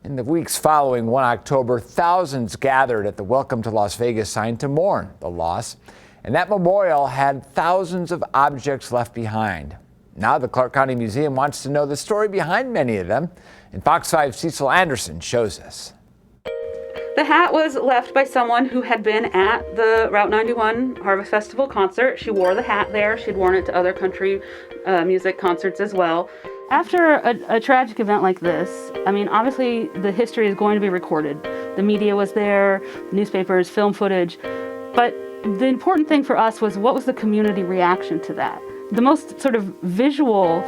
In the weeks following 1 October, thousands gathered at the Welcome to Las Vegas sign to mourn the loss. And that memorial had thousands of objects left behind. Now the Clark County Museum wants to know the story behind many of them. And Fox 5's Cecil Anderson shows us. The hat was left by someone who had been at the Route 91 Harvest Festival concert. She wore the hat there. She'd worn it to other country music concerts as well. After a tragic event like this, I mean, obviously the history is going to be recorded. The media was there, the newspapers, film footage. But the important thing for us was, what was the community reaction to that? The most sort of visual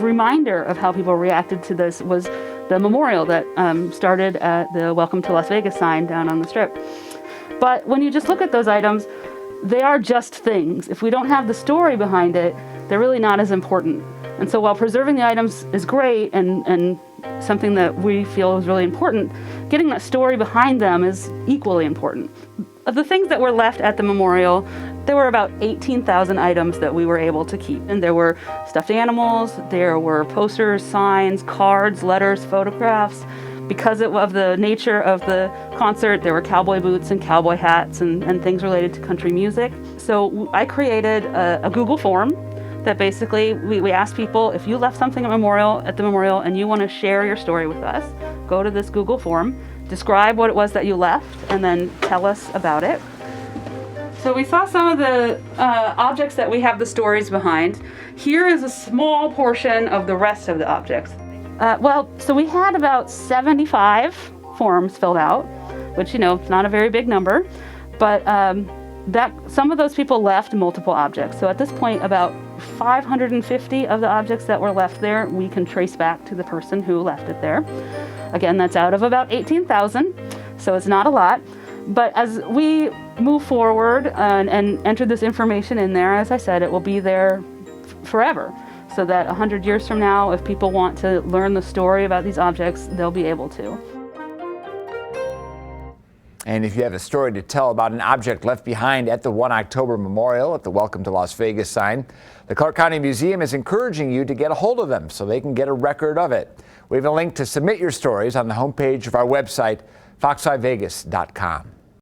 reminder of how people reacted to this was the memorial that started at the Welcome to Las Vegas sign down on the Strip. But when you just look at those items, they are just things. If we don't have the story behind it, they're really not as important. And so while preserving the items is great and something that we feel is really important, getting that story behind them is equally important. Of the things that were left at the memorial, there were about 18,000 items that we were able to keep. And there were stuffed animals, there were posters, signs, cards, letters, photographs. Because of the nature of the concert, there were cowboy boots and cowboy hats and things related to country music. So I created a Google form that basically we asked people, if you left something at the memorial and you want to share your story with us, go to this Google form, describe what it was that you left, and then tell us about it. So we saw some of the objects that we have the stories behind. Here is a small portion of the rest of the objects. So we had about 75 forms filled out, which, you know, it's not a very big number, but some of those people left multiple objects. So at this point, about 550 of the objects that were left there, we can trace back to the person who left it there. Again, that's out of about 18,000, so it's not a lot. But as we move forward and enter this information in there, as I said, it will be there forever. So that 100 years from now, if people want to learn the story about these objects, they'll be able to. And if you have a story to tell about an object left behind at the 1 October memorial at the Welcome to Las Vegas sign, the Clark County Museum is encouraging you to get a hold of them so they can get a record of it. We have a link to submit your stories on the homepage of our website, fox5vegas.com.